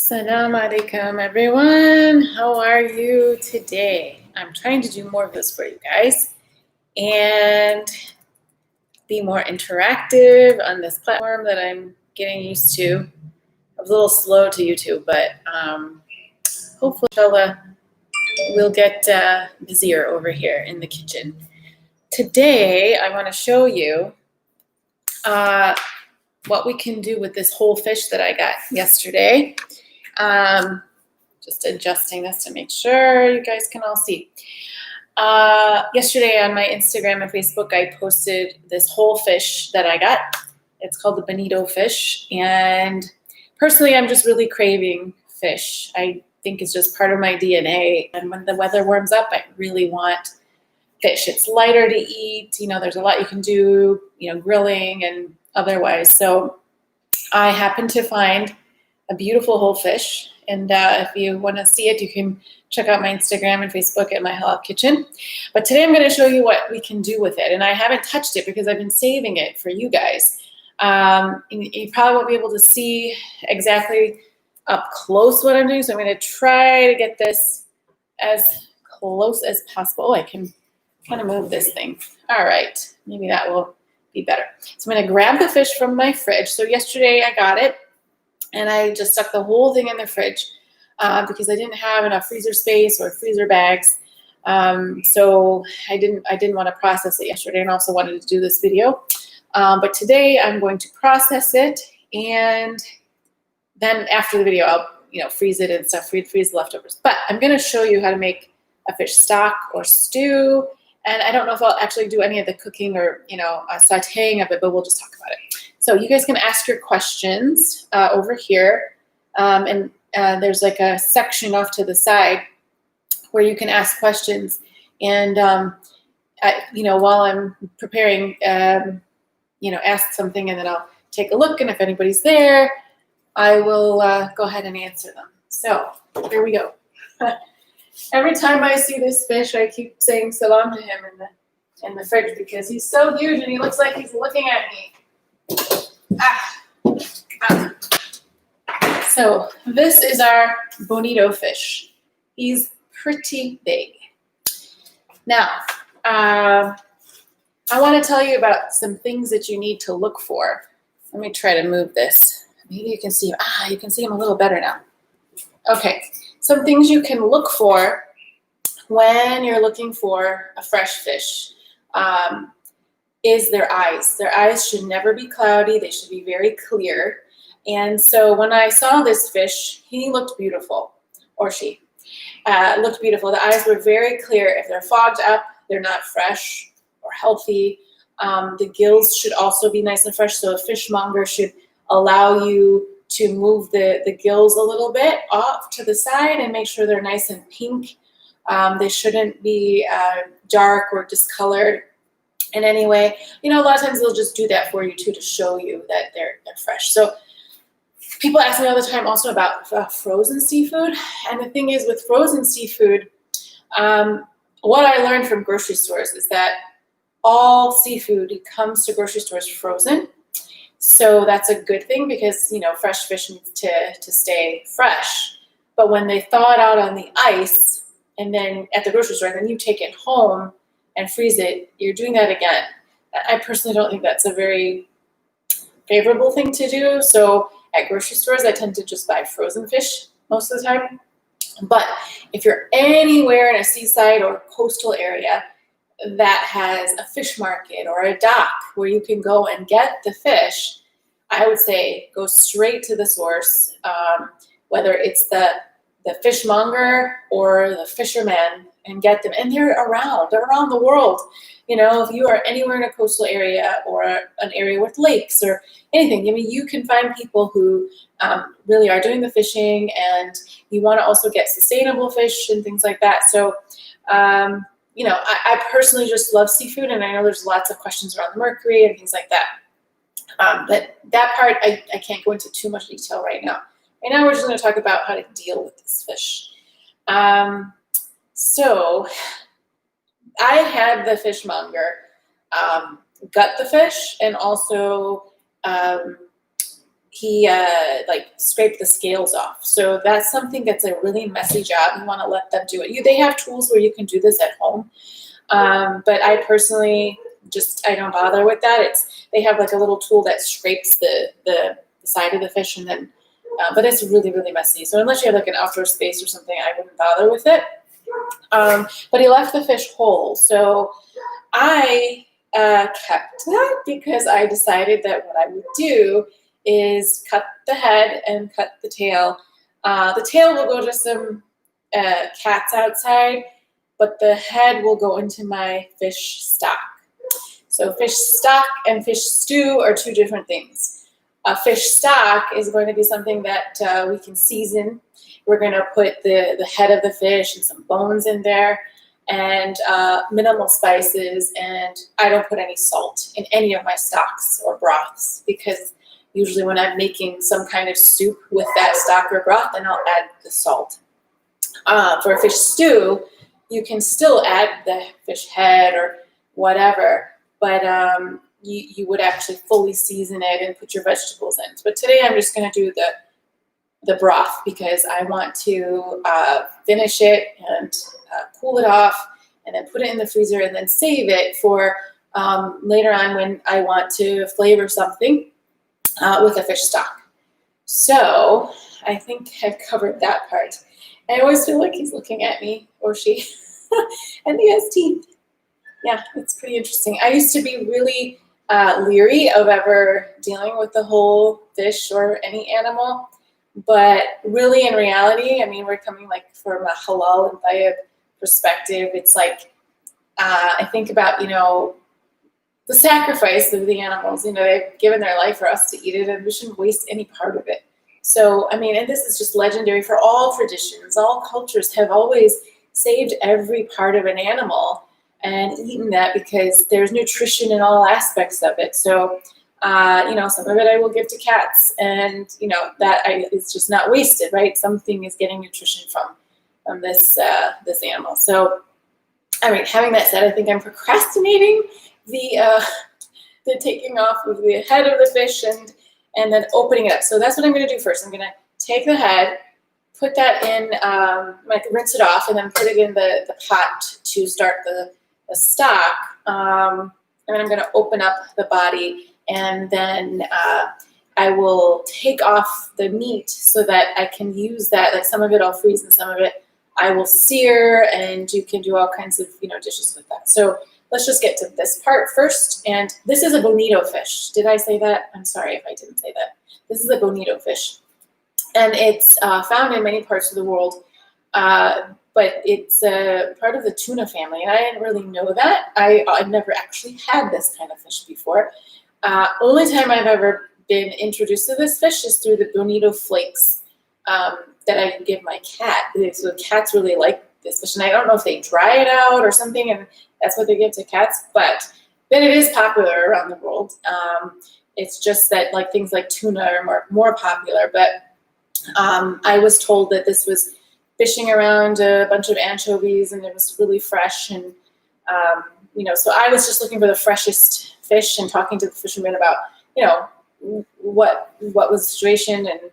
Assalamu alaikum, everyone. How are you today? I'm trying to do more of this for you guys and be more interactive on this platform that I'm getting used to. I was a little slow to YouTube, but hopefully, inshallah, we'll get busier over here in the kitchen. Today, I want to show you what we can do with this whole fish that I got yesterday. Just adjusting this to make sure you guys can all see. Yesterday on my Instagram and Facebook, I posted this whole fish that I got. It's called the bonito fish. And personally, I'm just really craving fish. I think it's just part of my DNA. And when the weather warms up, I really want fish. It's lighter to eat. You know, there's a lot you can do, grilling and otherwise. So I happened to find a beautiful whole fish. And if you want to see it, you can check out my Instagram and Facebook at My Halal Kitchen. But today I'm going to show you what we can do with it. And I haven't touched it because I've been saving it for you guys. You probably won't be able to see exactly up close what I'm doing. So I'm going to try to get this as close as possible. I can kind of move this thing. All right. Maybe that will be better. So I'm going to grab the fish from my fridge. So yesterday I got it. And I just stuck the whole thing in the fridge because I didn't have enough freezer space or freezer bags. So I didn't want to process it yesterday, and also wanted to do this video. But today I'm going to process it, and then after the video I'll freeze it and stuff, freeze the leftovers. But I'm going to show you how to make a fish stock or stew. And I don't know if I'll actually do any of the cooking or sautéing of it, but we'll just talk about it. So you guys can ask your questions over here, and there's like a section off to the side where you can ask questions. And while I'm preparing, ask something, and then I'll take a look. And if anybody's there, I will go ahead and answer them. So here we go. Every time I see this fish, I keep saying salam to him in the fridge because he's so huge and he looks like he's looking at me. So this is our bonito fish. He's pretty big. Now, I want to tell you about some things that you need to look for. Let me try to move this. Maybe you can see him. You can see him a little better now. Okay, some things you can look for when you're looking for a fresh fish. Is their eyes. Their eyes should never be cloudy. They should be very clear. And so when I saw this fish, he looked beautiful, or she looked beautiful. The eyes were very clear. If they're fogged up, they're not fresh or healthy. The gills should also be nice and fresh. So a fishmonger should allow you to move the gills a little bit off to the side and make sure they're nice and pink. They shouldn't be dark or discolored in any way. A lot of times they'll just do that for you too to show you that they're fresh. So people ask me all the time also about frozen seafood. And the thing is with frozen seafood, what I learned from grocery stores is that all seafood comes to grocery stores frozen. So that's a good thing because, fresh fish needs to stay fresh. But when they thaw it out on the ice and then at the grocery store, and then you take it home and freeze it, you're doing that again. I personally don't think that's a very favorable thing to do. So at grocery stores, I tend to just buy frozen fish most of the time. But if you're anywhere in a seaside or coastal area that has a fish market or a dock where you can go and get the fish, I would say go straight to the source, whether it's the fishmonger or the fisherman, and get them. And they're around the world. If you are anywhere in a coastal area or an area with lakes or anything, you can find people who really are doing the fishing, and you want to also get sustainable fish and things like that. So, I personally just love seafood, and I know there's lots of questions around the mercury and things like that. But that part, I can't go into too much detail right now. Right now, we're just going to talk about how to deal with this fish. So I had the fishmonger gut the fish, and also he like scraped the scales off. So that's something that's a really messy job. You want to let them do it. They have tools where you can do this at home. But I personally I don't bother with that. They have like a little tool that scrapes the side of the fish, and then but it's really, really messy. So unless you have like an outdoor space or something, I wouldn't bother with it. But he left the fish whole. So I kept that because I decided that what I would do is cut the head and cut the tail. The tail will go to some cats outside, but the head will go into my fish stock. So fish stock and fish stew are two different things. Fish stock is going to be something that we can season. We're going to put the head of the fish and some bones in there, and minimal spices, and I don't put any salt in any of my stocks or broths, because usually when I'm making some kind of soup with that stock or broth, then I'll add the salt. For a fish stew, you can still add the fish head or whatever, but you would actually fully season it and put your vegetables in. But today I'm just going to do the broth because I want to finish it and cool it off, and then put it in the freezer, and then save it for later on when I want to flavor something with a fish stock. So I think I've covered that part. I always feel like he's looking at me, or she, and he has teeth. Yeah, it's pretty interesting. I used to be really leery of ever dealing with the whole fish or any animal, but really in reality, I mean, we're coming like from a halal and tayyib perspective. It's like, I think about, the sacrifice of the animals. They've given their life for us to eat it, and we shouldn't waste any part of it. So, I mean, and this is just legendary for all traditions. All cultures have always saved every part of an animal and eaten that, because there's nutrition in all aspects of it. So, some of it I will give to cats, and, it's just not wasted, right? Something is getting nutrition from this animal. So, I mean, having that said, I think I'm procrastinating the taking off of the head of the fish and then opening it up. So that's what I'm going to do first. I'm going to take the head, put that in, rinse it off, and then put it in the pot to start the stock. And then I'm going to open up the body, and then I will take off the meat so that I can use that. Like, some of it I'll freeze, and some of it I will sear, and you can do all kinds of dishes with that. So let's just get to this part first. And this is a bonito fish. Did I say that? I'm sorry if I didn't say that. This is a bonito fish, and it's found in many parts of the world, but it's part of the tuna family, and I didn't really know that. I've never actually had this kind of fish before. Only time I've ever been introduced to this fish is through the bonito flakes that I give my cat. So cats really like this fish, and I don't know if they dry it out or something, and that's what they give to cats, but it is popular around the world. It's just that like things like tuna are more popular, but I was told that this was fishing around a bunch of anchovies, and it was really fresh, and so I was just looking for the freshest fish and talking to the fisherman about what was the situation, and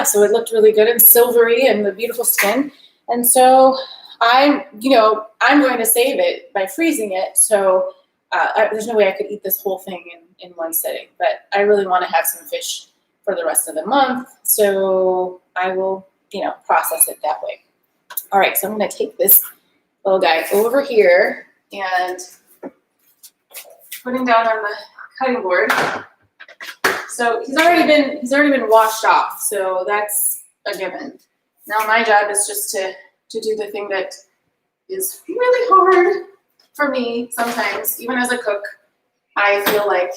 so it looked really good and silvery and the beautiful skin, and so I'm going to save it by freezing it. So there's no way I could eat this whole thing in one sitting, but I really want to have some fish for the rest of the month, so I will process it that way. All right, so I'm going to take this little guy over here and put him down on the cutting board. So he's already been washed off, so that's a given. Now my job is just to do the thing that is really hard for me sometimes. Even as a cook, I feel like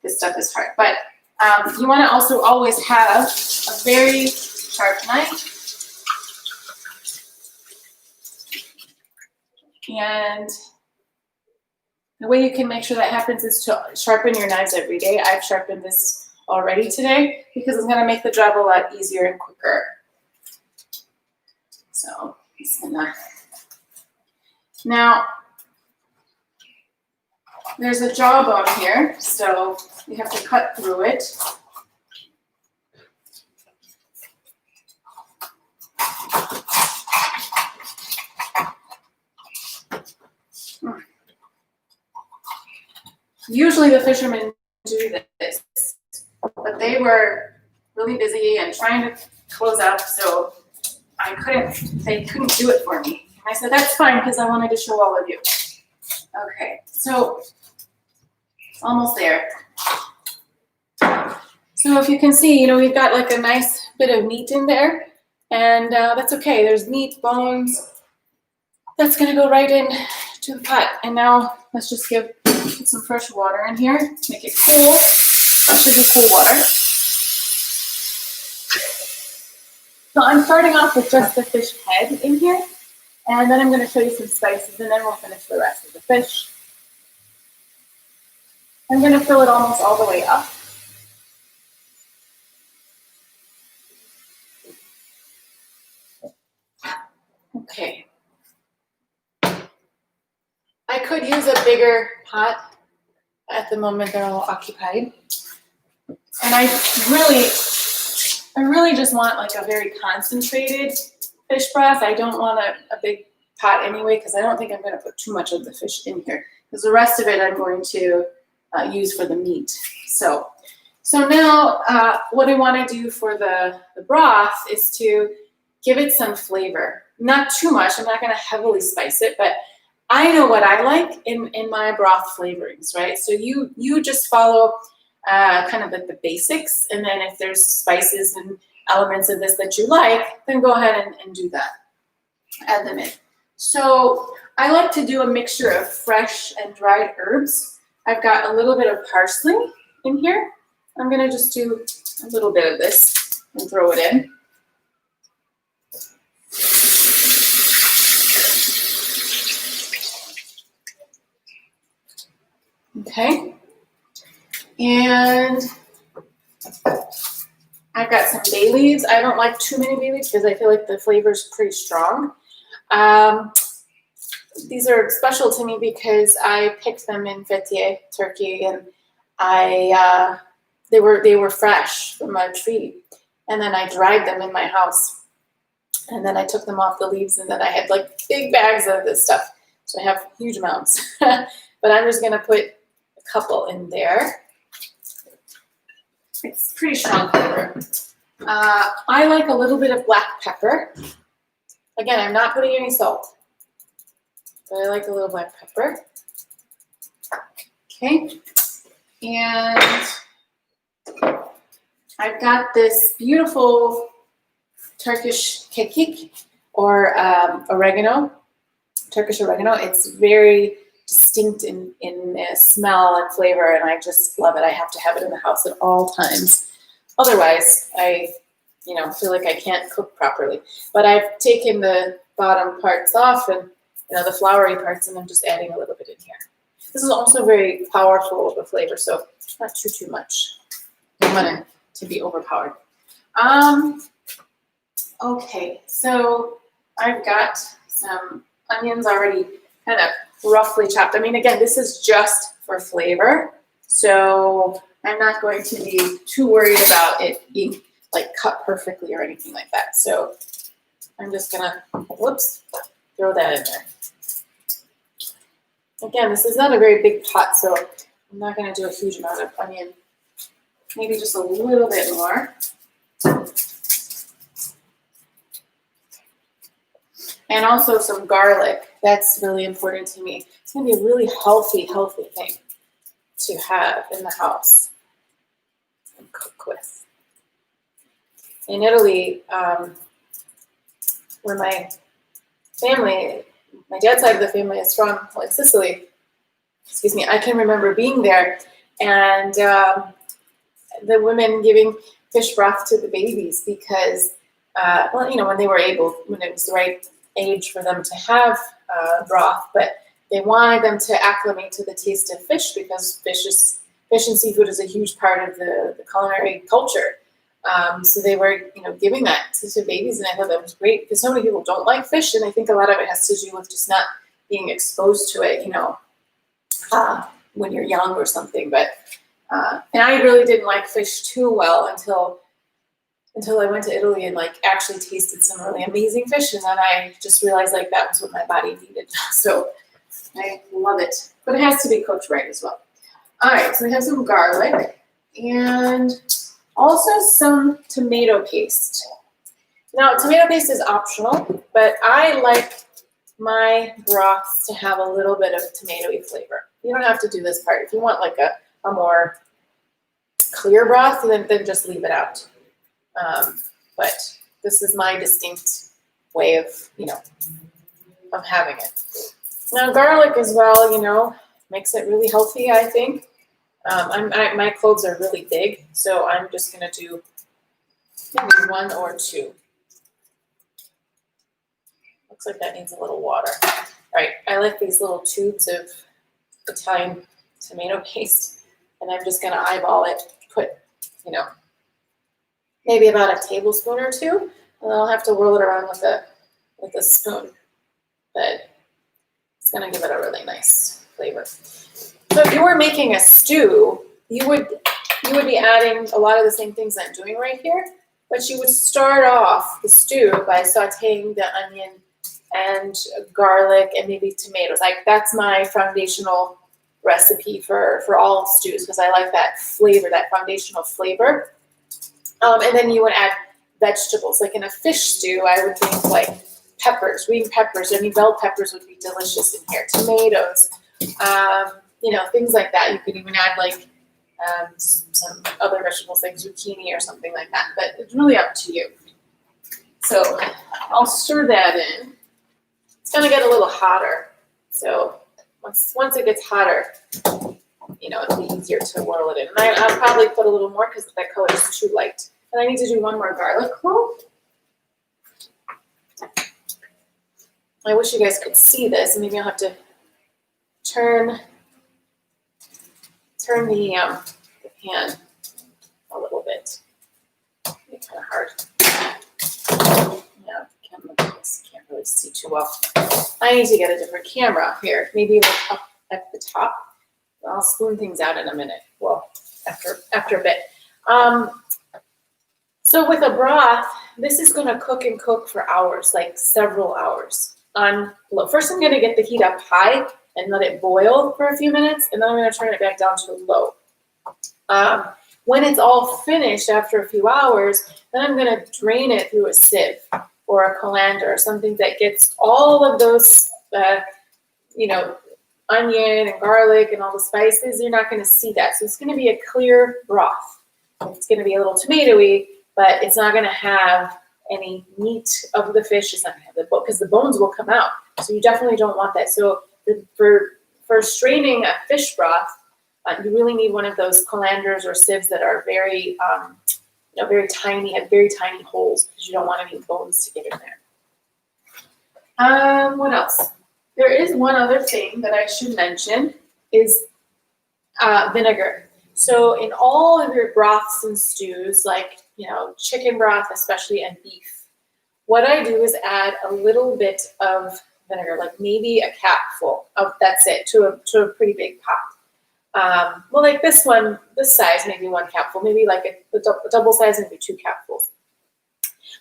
this stuff is hard. But you want to also always have a very sharp knife. And the way you can make sure that happens is to sharpen your knives every day. I've sharpened this already today because it's going to make the job a lot easier and quicker. So, now there's a jawbone here, so you have to cut through it. Usually the fishermen do this, but they were really busy and trying to close up, so they couldn't do it for me. And I said, that's fine, because I wanted to show all of you. Okay, so it's almost there. So if you can see, you know, we've got like a nice bit of meat in there, and that's okay. There's meat, bones. That's gonna go right in to the pot. And now let's just put some fresh water in here, make it cool. That should be cool water. So I'm starting off with just the fish head in here, and then I'm gonna show you some spices, and then we'll finish the rest of the fish. I'm gonna fill it almost all the way up. Okay. I could use a bigger pot. At the moment, they're all occupied. And I really just want like a very concentrated fish broth. I don't want a big pot anyway, because I don't think I'm going to put too much of the fish in here, because the rest of it I'm going to use for the meat. So now what I want to do for the broth is to give it some flavor. Not too much. I'm not going to heavily spice it, but I know what I like in my broth flavorings, right? So you just follow kind of like the basics, and then if there's spices and elements of this that you like, then go ahead and do that. Add them in. So I like to do a mixture of fresh and dried herbs. I've got a little bit of parsley in here. I'm gonna just do a little bit of this and throw it in. Okay, and I've got some bay leaves. I don't like too many bay leaves because I feel like the flavor's pretty strong. These are special to me because I picked them in Fethiye, Turkey, and they were fresh from a tree, and then I dried them in my house, and then I took them off the leaves, and then I had like big bags of this stuff. So I have huge amounts, but I'm just gonna put couple in there. It's pretty strong flavor. I like a little bit of black pepper. Again, I'm not putting any salt, but I like a little black pepper. Okay, and I've got this beautiful Turkish kekik, or oregano, Turkish oregano. It's very distinct in smell and flavor, and I just love it. I have to have it in the house at all times. Otherwise, I feel like I can't cook properly. But I've taken the bottom parts off, and the floury parts, and I'm just adding a little bit in here. This is also very powerful of a flavor, so not too much. I don't want it to be overpowered. Okay, so I've got some onions already kind of roughly chopped. I mean, again, this is just for flavor, so I'm not going to be too worried about it being like cut perfectly or anything like that. So I'm just gonna, throw that in there. Again, this is not a very big pot, so I'm not gonna do a huge amount of onion. Maybe just a little bit more. And also some garlic. That's really important to me. It's gonna be a really healthy thing to have in the house and cook with. In Italy, where my dad's side of the family is from, like Sicily, I can remember being there, and the women giving fish broth to the babies because, when they were able, when it was the right age for them to have broth, but they wanted them to acclimate to the taste of fish because fish and seafood is a huge part of the culinary culture. So they were, giving that to babies, and I thought that was great because so many people don't like fish, and I think a lot of it has to do with just not being exposed to it, when you're young or something. But And I really didn't like fish too well until I went to Italy and like actually tasted some really amazing fish, and then I just realized like that was what my body needed. So I love it, but it has to be cooked right as well. All right, so we have some garlic and also some tomato paste. Now, tomato paste is optional, but I like my broths to have a little bit of tomatoey flavor. You don't have to do this part. If you want like a more clear broth, then just leave it out. But this is my distinct way of, of having it. Now, garlic as well, makes it really healthy, I think. My cloves are really big, so I'm just going to do maybe 1 or 2. Looks like that needs a little water. All right, I like these little tubes of Italian tomato paste, and I'm just going to eyeball it, put, maybe about a tablespoon or 2, and then I'll have to whirl it around with a spoon. But it's going to give it a really nice flavor. So if you were making a stew, you would be adding a lot of the same things I'm doing right here, but you would start off the stew by sauteing the onion and garlic and maybe tomatoes. Like that's my foundational recipe for all stews because I like that flavor, that foundational flavor. And then you would add vegetables. Like in a fish stew, I would think like peppers, green peppers, any bell peppers would be delicious in here. Tomatoes, things like that. You could even add like some other vegetables like zucchini or something like that. But it's really up to you. So I'll stir that in. It's going to get a little hotter. So once it gets hotter, it'll be easier to whirl it in. And I'll probably put a little more because that color is too light. And I need to do 1 more garlic clove. I wish you guys could see this. Maybe I'll have to turn the pan a little bit. It's kind of hard. Yeah, can't really see too well. I need to get a different camera here. Maybe up at the top. I'll spoon things out in a minute. Well, after a bit. So with a broth, this is going to cook for hours, like several hours on low. First, I'm going to get the heat up high and let it boil for a few minutes, and then I'm going to turn it back down to low. When it's all finished after a few hours, then I'm going to drain it through a sieve or a colander or something that gets all of those, onion and garlic and all the spices. You're not going to see that. So it's going to be a clear broth. It's going to be a little tomatoey, but it's not going to have any meat of the fish. It's not going to have the bone because the bones will come out. So you definitely don't want that. So for straining a fish broth, you really need one of those colanders or sieves that are very, very tiny, have very tiny holes because you don't want any bones to get in there. What else? There is one other thing that I should mention is vinegar. So in all of your broths and stews, like, chicken broth especially and beef, what I do is add a little bit of vinegar, like maybe a capful of, that's it, to a pretty big pot. Well, like this size, maybe 1 capful, maybe like a double size, maybe 2 capfuls.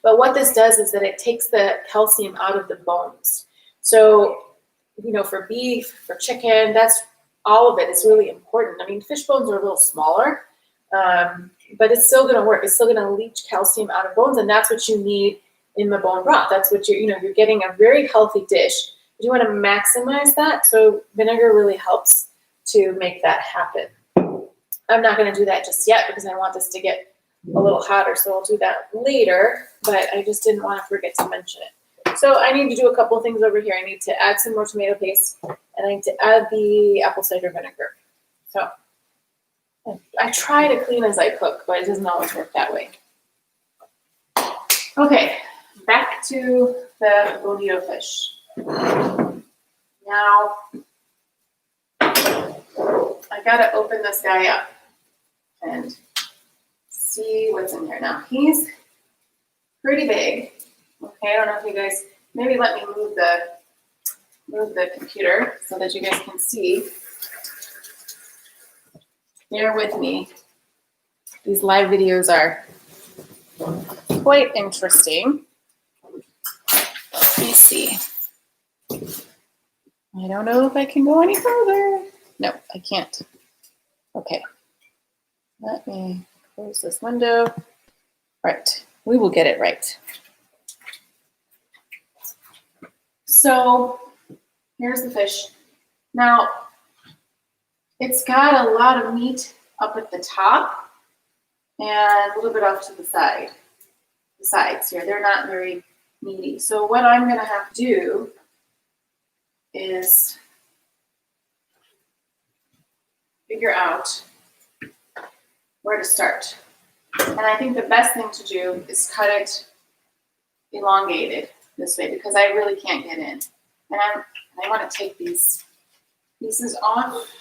But what this does is that it takes the calcium out of the bones. So, for beef, for chicken, that's all of it. It's really important. I mean, fish bones are a little smaller, but it's still going to work. It's still going to leach calcium out of bones, and that's what you need in the bone broth. That's what you're getting a very healthy dish. You want to maximize that, so vinegar really helps to make that happen. I'm not going to do that just yet because I want this to get a little hotter, so I'll do that later, but I just didn't want to forget to mention it. So I need to do a couple things over here. I need to add some more tomato paste, and I need to add the apple cider vinegar. So I try to clean as I cook, but it doesn't always work that way. Okay, back to the bonito fish. Now, I gotta open this guy up and see what's in here. Now, he's pretty big. Okay, I don't know if you guys, maybe let me move the computer so that you guys can see. Bear with me. These live videos are quite interesting. Let me see. I don't know if I can go any further. No, I can't. Okay. Let me close this window. Right. We will get it right. So here's the fish. Now, it's got a lot of meat up at the top and a little bit off to the side. The sides here, they're not very meaty. So what I'm going to have to do is figure out where to start. And I think the best thing to do is cut it elongated this way because I really can't get in. And I want to take these pieces off.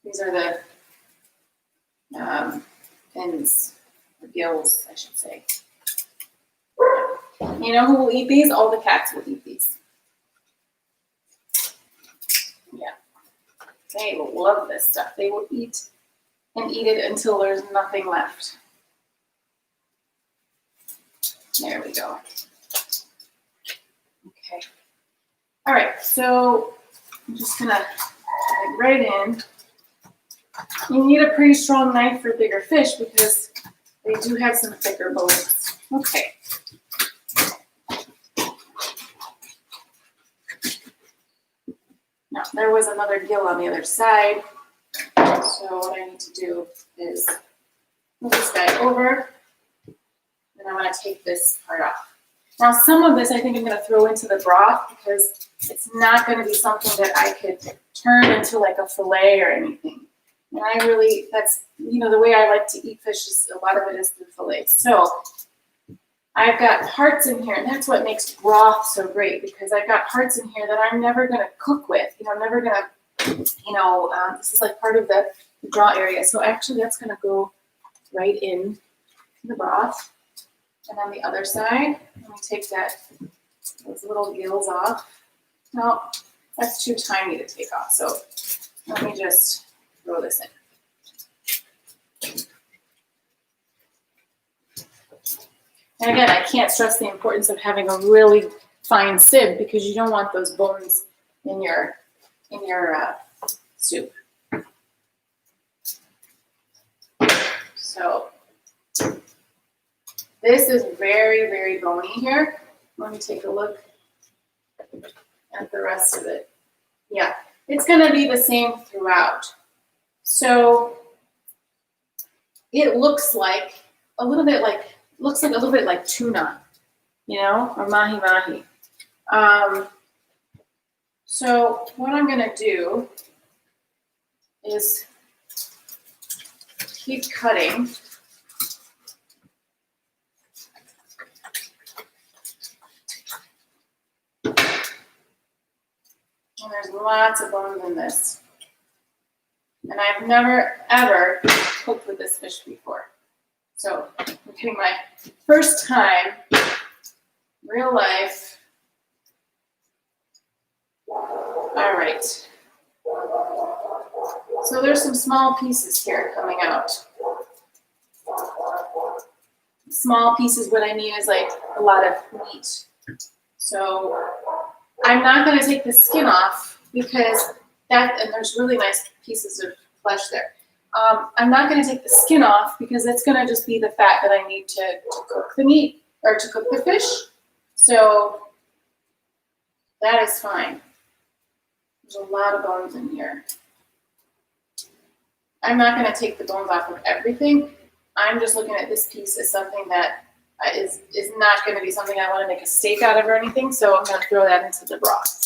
These are the fins, or gills, I should say. You know who will eat these? All the cats will eat these. Yeah. They will love this stuff. They will eat and eat it until there's nothing left. There we go. Okay. All right, so I'm just gonna dig right in. You need a pretty strong knife for bigger fish because they do have some thicker bones. Okay. Now, there was another gill on the other side. So what I need to do is move this guy over, and I want to take this part off. Now, some of this I think I'm going to throw into the broth because it's not going to be something that I could turn into like a fillet or anything. And I really, that's, you know, the way I like to eat fish is a lot of it is through fillets. So I've got parts in here, and that's what makes broth so great because I've got parts in here that I'm never going to cook with. You know, I'm never going to, you know, this is like part of the draw area. So actually that's going to go right in the broth. And on the other side, let me take those little gills off. No, that's too tiny to take off. So let me just throw this in. And again, I can't stress the importance of having a really fine sieve because you don't want those bones in your soup. So this is very, very bony here. Let me take a look at the rest of it. Yeah, it's going to be the same throughout. So it looks like a little bit like tuna, you know, or mahi-mahi. So what I'm going to do is keep cutting. And there's lots of bones in this. And I've never, ever cooked with this fish before. So I'm getting my first time, real life. All right. So there's some small pieces here coming out. Small pieces, what I mean is like a lot of meat. So I'm not going to take the skin off because and there's really nice pieces of flesh there. I'm not going to take the skin off because it's going to just be the fat that I need to cook the meat or to cook the fish. So that is fine. There's a lot of bones in here. I'm not going to take the bones off of everything. I'm just looking at this piece as something that is not going to be something I want to make a steak out of or anything. So I'm going to throw that into the broth.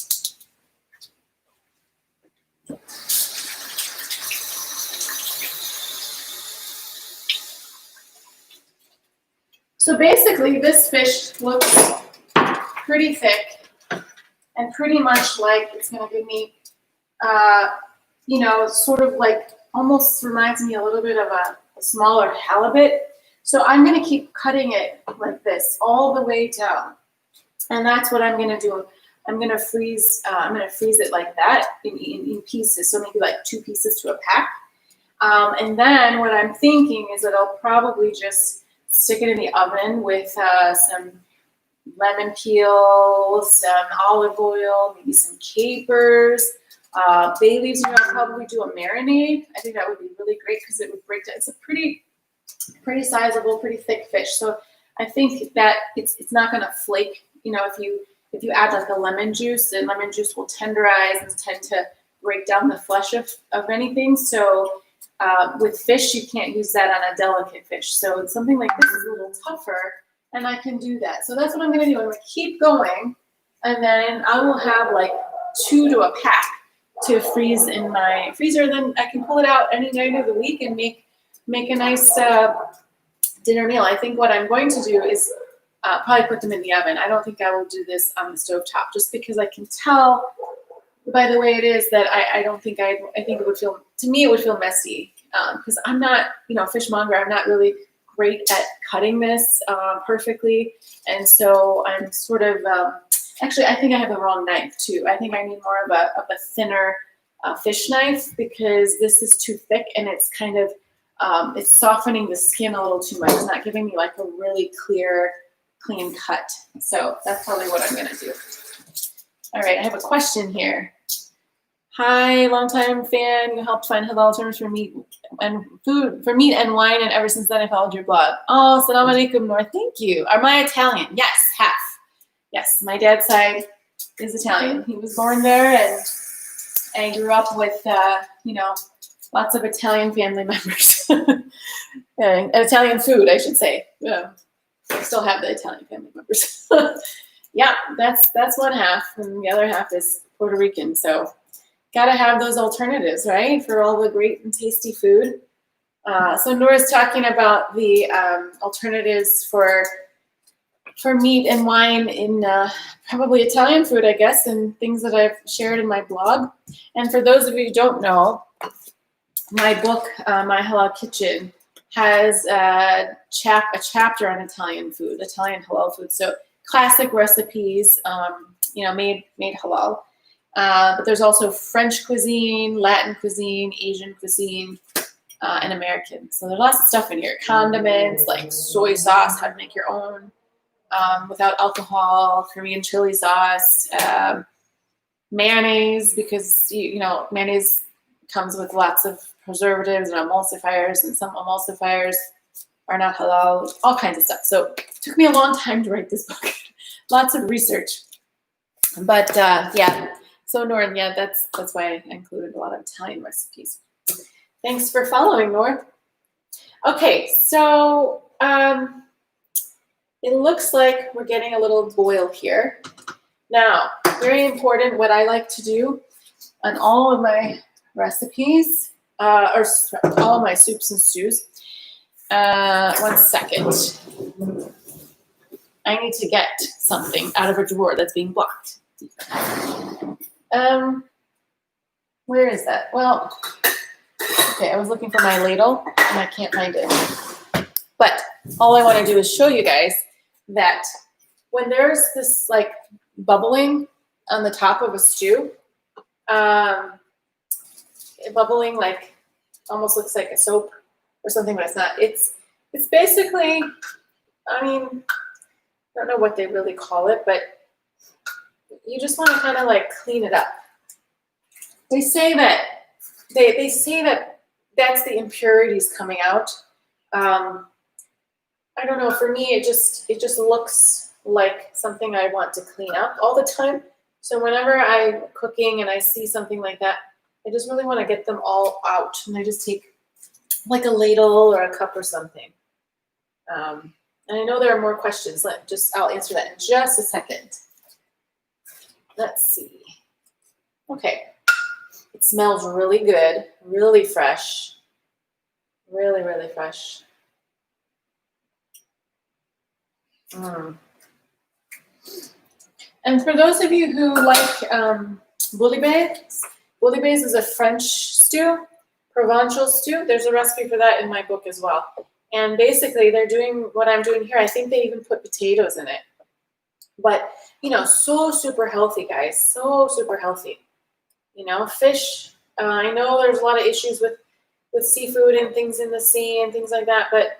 So basically, this fish looks pretty thick and pretty much like it's going to give me, you know, sort of like almost reminds me a little bit of a smaller halibut. So I'm going to keep cutting it like this all the way down. And that's what I'm going to do. I'm gonna freeze it like that in pieces, so maybe like 2 pieces to a pack. And then what I'm thinking is that I'll probably just stick it in the oven with some lemon peel, some olive oil, maybe some capers, bay leaves. I'll probably do a marinade. I think that would be really great because it would break down. It's a pretty sizable, pretty thick fish. So I think that it's not going to flake. If you add like a lemon juice, then lemon juice will tenderize and tend to break down the flesh of anything. So with fish, you can't use that on a delicate fish. So something like this is a little tougher, and I can do that. So that's what I'm going to do. I'm going to keep going, and then I will have like 2 to a pack to freeze in my freezer. Then I can pull it out any night of the week and make a nice dinner meal. I think what I'm going to do is probably put them in the oven. I don't think I will do this on the stovetop, just because I can tell by the way it is that I think it would feel, to me, it would feel messy, because I'm not, fishmonger. I'm not really great at cutting this perfectly, and so I'm sort of actually, I think I have the wrong knife too. I think I need more of a thinner fish knife, because this is too thick and it's kind of it's softening the skin a little too much. It's not giving me like a really clear, clean cut. So that's probably what I'm gonna do. All right, I have a question here. Hi, longtime fan. You helped find halal terms for meat and wine, and ever since then I followed your blog. Oh, salam alaikum, Noor. Thank you. Am I Italian? Yes, half. Yes, my dad's side is Italian. He was born there, and I grew up with, lots of Italian family members. And Italian food, I should say. Yeah. I still have the Italian family members. Yeah, that's one half, and the other half is Puerto Rican. So gotta have those alternatives, right, for all the great and tasty food. So Nora's talking about the alternatives for meat and wine in probably Italian food, I guess, and things that I've shared in my blog. And for those of you who don't know, my book, My Halal Kitchen, has a chapter on Italian food, Italian halal food. So classic recipes, made halal. But there's also French cuisine, Latin cuisine, Asian cuisine, and American. So there's lots of stuff in here. Condiments like soy sauce, how to make your own without alcohol, Korean chili sauce, mayonnaise, because mayonnaise comes with lots of preservatives and emulsifiers, and some emulsifiers are not halal, all kinds of stuff. So it took me a long time to write this book. Lots of research. But yeah, so Noor, yeah, that's why I included a lot of Italian recipes. Thanks for following, Noor. Okay, so it looks like we're getting a little boil here. Now, very important, what I like to do on all of my recipes, or all my soups and stews. 1 second. I need to get something out of a drawer that's being blocked. Where is that? Well, okay, I was looking for my ladle and I can't find it. But all I want to do is show you guys that when there's this like bubbling on the top of a stew, bubbling like almost looks like a soap or something, but it's not. It's basically, I mean, I don't know what they really call it, but you just want to kind of like clean it up. They say that they say that that's the impurities coming out. I don't know. For me, it just looks like something I want to clean up all the time. So whenever I'm cooking and I see something like that, I just really want to get them all out, and I just take like a ladle or a cup or something. And I know there are more questions. I'll answer that in just a second. Let's see. Okay. It smells really good, really fresh. Really, really fresh. And for those of you who like bouillabaisse is a French stew, Provençal stew. There's a recipe for that in my book as well. And basically, they're doing what I'm doing here. I think they even put potatoes in it. But, so super healthy, guys. So super healthy. Fish, I know there's a lot of issues with seafood and things in the sea and things like that, but,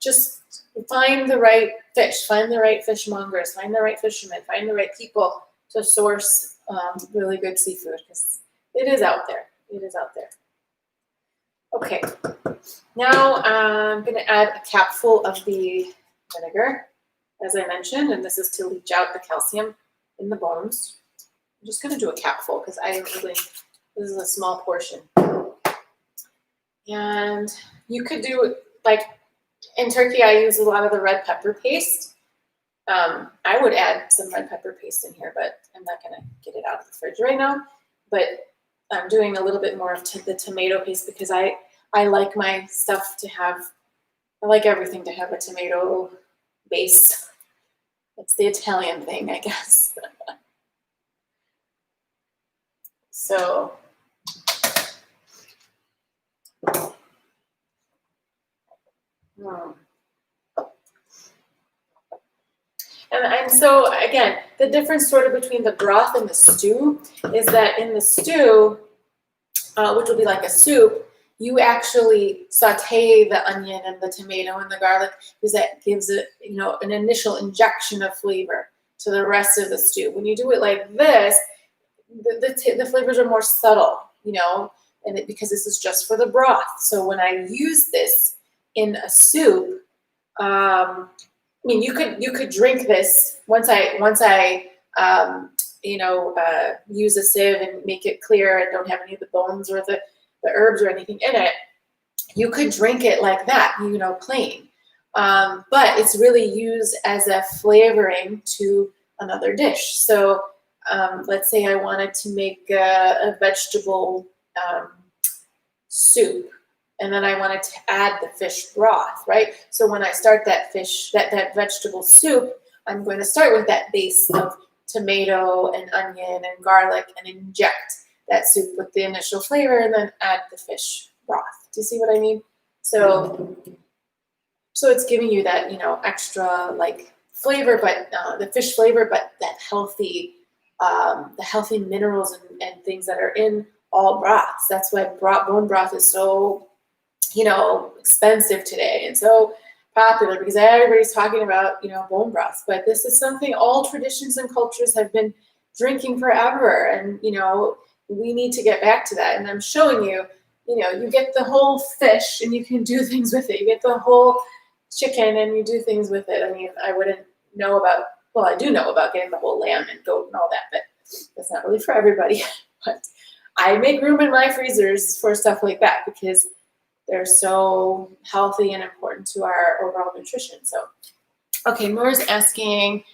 just find the right fish, find the right fishmongers, find the right fishermen, find the right people to source really good seafood, because it is out there. It is out there. Okay, now I'm going to add a capful of the vinegar, as I mentioned, and this is to leach out the calcium in the bones. I'm just going to do a capful because this is a small portion. And you could do, like, in turkey, I use a lot of the red pepper paste. I would add some red pepper paste in here, but I'm not going to get it out of the fridge right now. But I'm doing a little bit more of the tomato paste because I like my stuff to have, I like everything to have a tomato base. It's the Italian thing, I guess. So, And so, again, the difference sort of between the broth and the stew is that in the stew, which will be like a soup, you actually saute the onion and the tomato and the garlic because that gives it, an initial injection of flavor to the rest of the stew. When you do it like this, the flavors are more subtle, because this is just for the broth. So when I use this in a soup, you could drink this once I use a sieve and make it clear and don't have any of the bones or the herbs or anything in it. You could drink it like that, plain. But it's really used as a flavoring to another dish. So let's say I wanted to make a vegetable soup, and then I wanted to add the fish broth, right? So when I start that vegetable soup, I'm going to start with that base of tomato and onion and garlic and inject that soup with the initial flavor and then add the fish broth. Do you see what I mean? So it's giving you that, extra like flavor, but the fish flavor, but that healthy, the healthy minerals and things that are in all broths. That's why bone broth is so, expensive today and so popular, because everybody's talking about, bone broths. But this is something all traditions and cultures have been drinking forever. And, we need to get back to that. And I'm showing you, you get the whole fish and you can do things with it. You get the whole chicken and you do things with it. I mean, I wouldn't know about, well, I do know about getting the whole lamb and goat and all that, but that's not really for everybody. But I make room in my freezers for stuff like that because they're so healthy and important to our overall nutrition. So, okay, Noor's asking,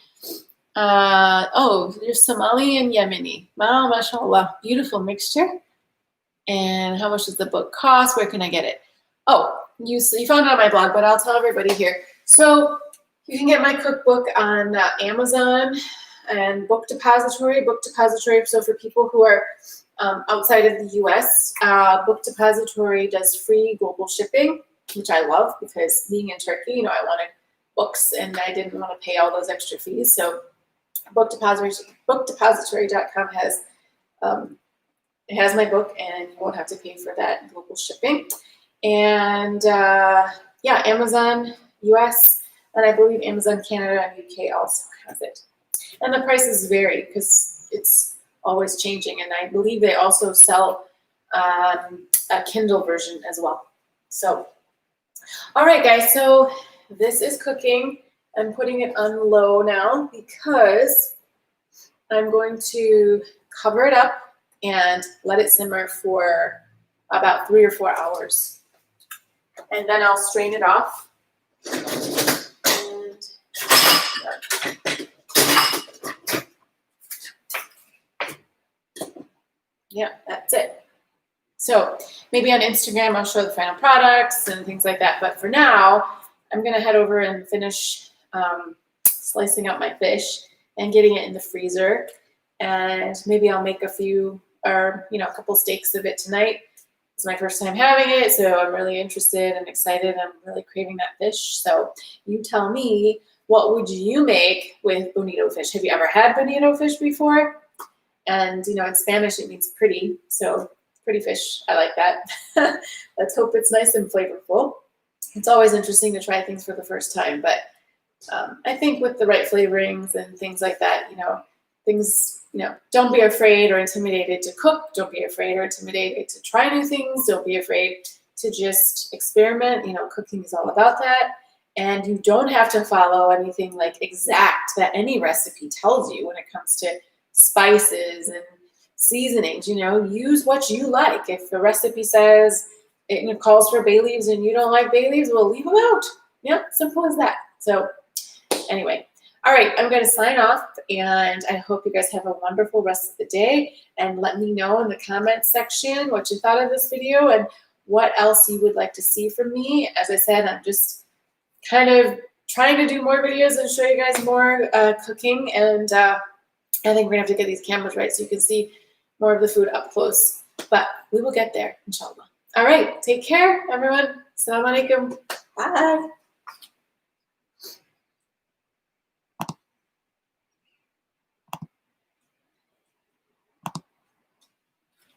there's Somali and Yemeni. Wow, mashallah, beautiful mixture. And how much does the book cost? Where can I get it? Oh, you found it on my blog, but I'll tell everybody here. So you can get my cookbook on Amazon and Book Depository. So for people who are outside of the U.S., Book Depository does free global shipping, which I love because being in Turkey, I wanted books and I didn't want to pay all those extra fees. So bookdepository.com has it has my book, and you won't have to pay for that global shipping. And Amazon US, and I believe Amazon Canada and UK also has it. And the prices vary because it's always changing. And I believe they also sell a Kindle version as well. So, all right, guys. So this is cooking. I'm putting it on low now because I'm going to cover it up and let it simmer for about 3 or 4 hours. And then I'll strain it off. And yeah, that's it. So maybe on Instagram, I'll show the final products and things like that. But for now, I'm going to head over and finish slicing up my fish and getting it in the freezer. And maybe I'll make a couple steaks of it tonight. It's my first time having it, so I'm really interested and excited. I'm really craving that fish. So you tell me what would you make with bonito fish? Have you ever had bonito fish before? And, you know, in Spanish, it means pretty. So pretty fish, I like that. Let's hope it's nice and flavorful. It's always interesting to try things for the first time, but I think with the right flavorings and things like that, you know, don't be afraid or intimidated to cook. Don't be afraid or intimidated to try new things. Don't be afraid to just experiment. You know, cooking is all about that. And you don't have to follow anything like exact that any recipe tells you when it comes to spices and seasonings. You know, use what you like. If the recipe says it calls for bay leaves and you don't like bay leaves, well, leave them out. Yeah, simple as that. So anyway, all right, I'm going to sign off, and I hope you guys have a wonderful rest of the day, and let me know in the comments section what you thought of this video and what else you would like to see from me. As I said, I'm just kind of trying to do more videos and show you guys more cooking, and I think we're going to have to get these cameras right so you can see more of the food up close, but we will get there, inshallah. All right, take care, everyone. Assalamu alaikum. Bye.